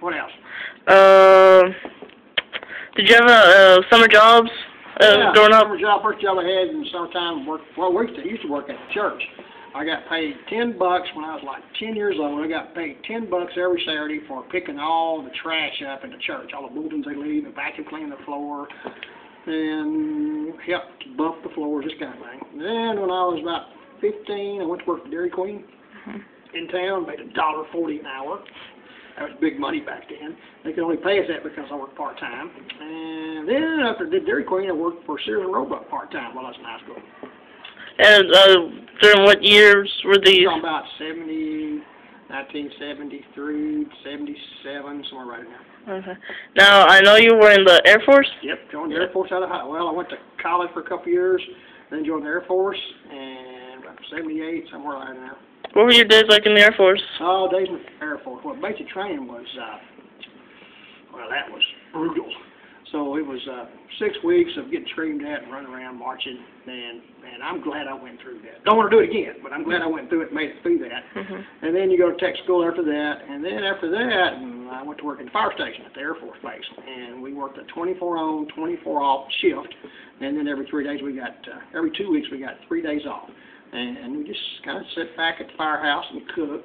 What else? Did you have summer jobs Yeah, growing up? summer job, first job I had in the summertime, we used to work at the church. I got paid $10 when I was like 10 years old. I got paid $10 every Saturday for picking all the trash up in the church, all the bulletins they leave, and vacuum cleaning the floor, and help buff the floors, this kind of thing. Then when I was about 15, I went to work for Dairy Queen in town, made $1.40 an hour. That was big money back then. They could only pay us that because I worked part-time. And then after I did Dairy Queen, I worked for Sears and Roebuck part-time while I was in high school. And during what years were these? I'm talking about 1973, 77, somewhere right in there. Okay. Now, I know you were in the Air Force? Yep, joined the Air Force out of high. Well, I went to college for a couple years, then joined the Air Force, and about 78, somewhere right in there. What were your days like in the Air Force? Oh, days in the Air Force. Well, basic training was, well, that was brutal. So it was 6 weeks of getting screamed at and running around marching, and I'm glad I went through that. Don't want to do it again, but I'm glad I went through it and made it through that. And then you go to tech school after that, and then after that, I went to work in the fire station at the Air Force Base, and we worked a 24 on, 24 off shift, and then every 3 days we got, every 2 weeks we got 3 days off. And we just kind of sit back at the firehouse and cook,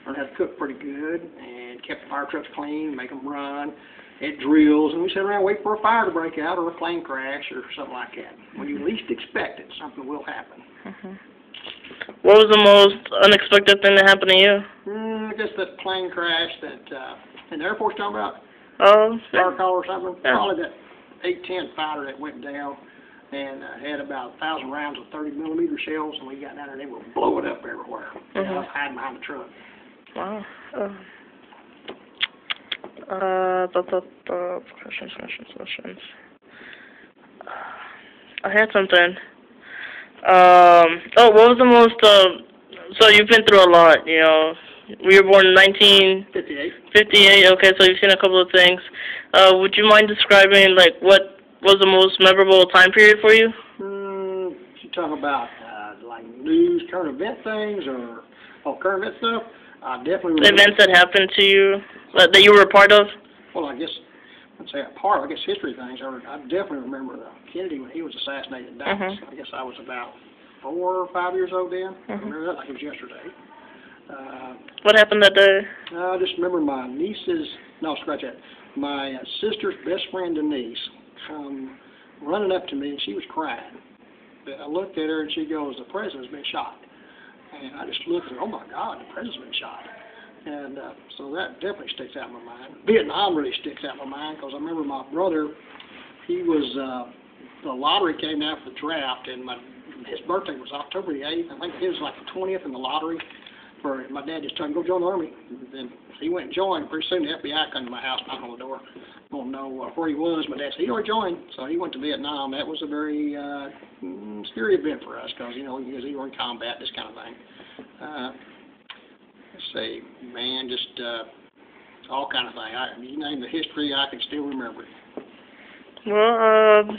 learned how to cook pretty good, and kept the fire trucks clean, make them run, had drills, and we sit around and wait for a fire to break out or a plane crash or something like that. When you least expect it, something will happen. What was the most unexpected thing that happened to you? I guess that plane crash that in the Air Force talking about, Oh, fire call or something, yeah. probably that 810 fighter that went down and had about 1,000 rounds of 30mm shells, and we got down there and they were blowing up everywhere. I was hiding behind the truck. Wow. Questions. I had something. What was the most, so you've been through a lot, you know. We were born in 1958. Okay, so you've seen a couple of things. Would you mind describing, like, what was the most memorable time period for you? You talk about, like, news, current event things, or current event stuff? I definitely remember Events that happened to you, that you were a part of? Well, I guess, I'd say a part, I guess history things. I definitely remember Kennedy when he was assassinated in Dallas. I guess I was about 4 or 5 years old then. I remember that like it was yesterday. What happened that day? I just remember my niece's, no, scratch that, my sister's best friend Denise running up to me, and she was crying. I looked at her, and she goes, "The president's been shot." And I just looked and, oh my God, the president's been shot. And so that definitely sticks out in my mind. Vietnam really sticks out in my mind because I remember my brother, he was, the lottery came out for the draft, and his birthday was October the 8th. I think it was like the 20th in the lottery. My dad just told him, go join the Army. And then he went and joined. Pretty soon the FBI come to my house, knocked on the door. I don't know where he was. My dad said he already joined. So he went to Vietnam. That was a very scary event for us because, you know, he was in combat, this kind of thing. Let's see, man, just all kind of things. You name the history, I can still remember it. Well,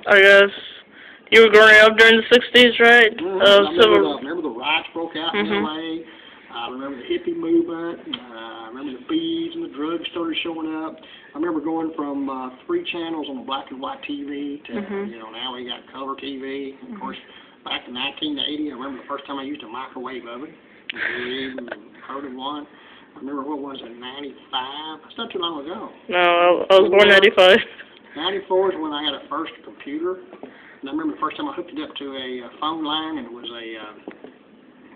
I guess you were growing up during the 60s, right? I remember the riots broke out in L.A. I remember the hippie movement. I remember the beads and the drugs started showing up. I remember going from 3 channels on black and white TV to, you know, now we got color TV. Of course, back in 1980, I remember the first time I used a microwave oven. I heard of one. I remember, what was it, 95? That's not too long ago. No, I was born in 95. 94 is when I had a first computer. And I remember the first time I hooked it up to a phone line, and it was a,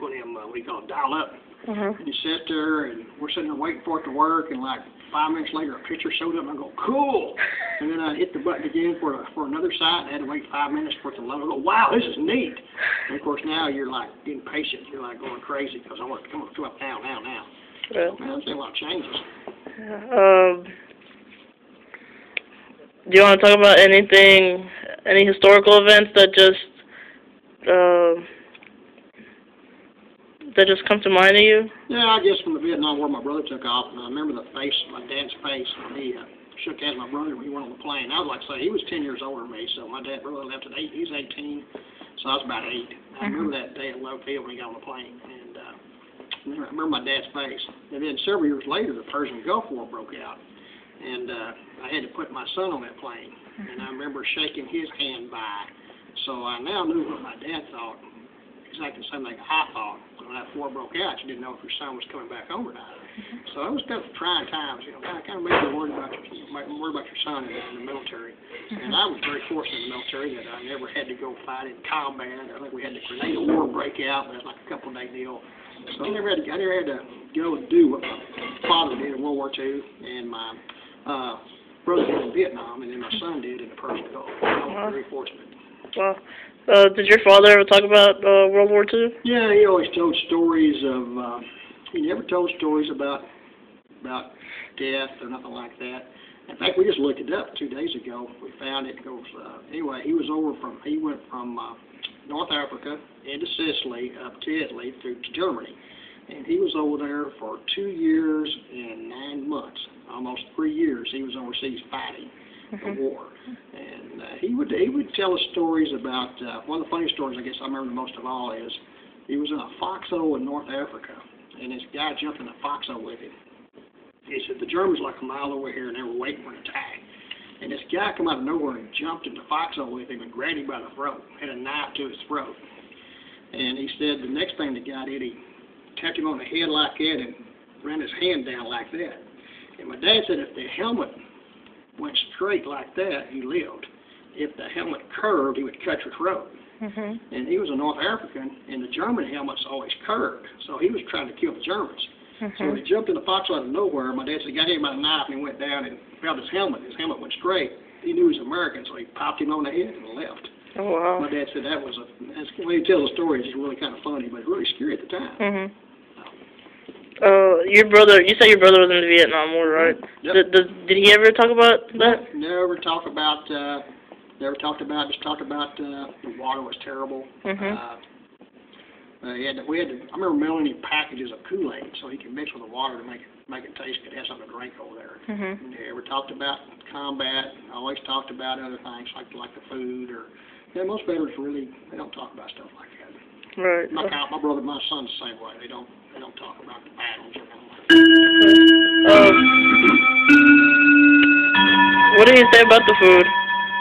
what do you call it, dial-up. And you sit there, and we're sitting there waiting for it to work, and like 5 minutes later, a picture showed up, and I go, cool! And then I hit the button again for another site, and I had to wait 5 minutes for it to load. I go, wow, this is neat! And of course, now you're like getting patient. You're like going crazy, because I want it to come up now. Yeah. So, man, I've seen a lot of changes. Do you want to talk about anything, any historical events that just come to mind to you? Yeah, I guess from the Vietnam War, my brother took off, and I remember the face, my dad's face, when he shook hands with my brother when he went on the plane. I was like, say, he was 10 years older than me, so my dad brother left at 8. He was 18, so I was about 8. I remember that day at Low Field when he got on the plane, and I remember my dad's face. And then several years later, the Persian Gulf War broke out, and I had to put my son on that plane. And I remember shaking his hand by. So I now knew what my dad thought, exactly the same thing I thought. When that war broke out, you didn't know if your son was coming back home or not. So it was kind of trying times, kind of made you worried about your son in the military. And I was very fortunate in the military that I never had to go fight in combat. I think we had the Grenada War break out, but it was like a couple-day deal. So I never had to go and do what my father did in World War II, and my brother did in Vietnam, and then my son did in the Persian Gulf. I was very fortunate. Wow. Did your father ever talk about World War II? Yeah, he always told stories of. He never told stories about death or nothing like that. In fact, we just looked it up 2 days ago. We found it. Anyway, he went from North Africa into Sicily up to Italy through to Germany, and he was over there for 2 years and 9 months, almost 3 years. He was overseas fighting the war, and he would tell us stories about one of the funny stories I guess I remember most of all is he was in a foxhole in North Africa, and this guy jumped in the foxhole with him. He said the Germans were like a mile over here and they were waiting for an attack, and this guy come out of nowhere and jumped in the foxhole with him and grabbed him by the throat, had a knife to his throat, and he said the next thing the guy did, he tapped him on the head like that and ran his hand down like that. And my dad said if the helmet went straight like that, he lived. If the helmet curved, he would cut your throat. And he was a North African, and the German helmets always curved, so he was trying to kill the Germans. So when he jumped in the foxhole out of nowhere, my dad said he got him by a knife and he went down and felt his helmet. His helmet went straight. He knew he was American, so he popped him on the head and left. Oh, wow. My dad said that's when he tells the story, it's just really kind of funny, but really scary at the time. Your brother, you said your brother was in the Vietnam War, right? Yep. Did he ever talk about that? Never talked about the water was terrible. I remember mailing him packages of Kool-Aid so he could mix with the water to make it taste good, have something to drink over there. Never talked about combat. Always talked about other things like the food or. Yeah, most veterans they don't talk about stuff like that. Right. My brother, my son's the same way. They don't talk about the battles or anything like that. What did he say about the food?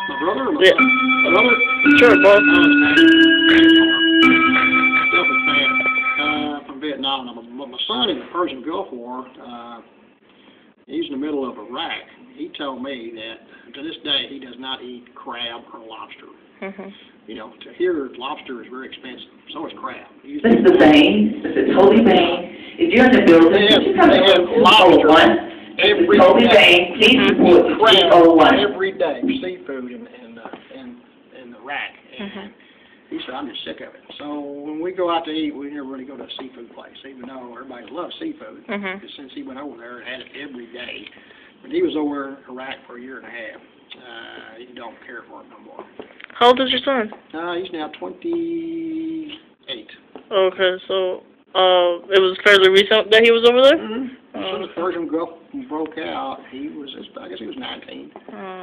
My brother or my son? My brother? Sure, both. From Vietnam. My son in the Persian Gulf War, he's in the middle of Iraq. He told me that to this day he does not eat crab or lobster. To here, lobster is very expensive. So is crab. This is the vein. This is Holy Vein. If you're in the building, they have lobster every Holy day. Vein. Please report crab every day. Seafood in Iraq. And he said, I'm just sick of it. So when we go out to eat, we never really go to a seafood place, even though everybody loves seafood. Since he went over there and had it every day. But he was over in Iraq for 1.5 years. He don't care for it no more. How old is your son? He's now 28. Okay, so it was fairly recent that he was over there? As soon as the Persian Gulf broke out, I guess he was 19.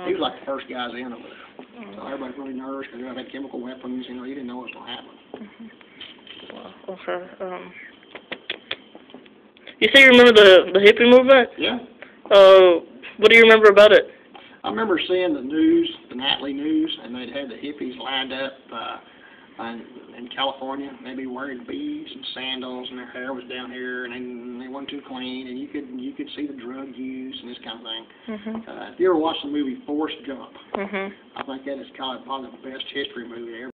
He was like the first guys in over there. So everybody's really nervous because they had chemical weapons. You didn't know what was going to happen. Wow, okay. You say you remember the hippie movement? Yeah. What do you remember about it? I remember seeing the news, the nightly news, and they'd had the hippies lined up in California, maybe wearing beads and sandals, and their hair was down here, and they weren't too clean, and you could see the drug use and this kind of thing. If you ever watched the movie Forrest Gump, I think that is probably the best history movie ever.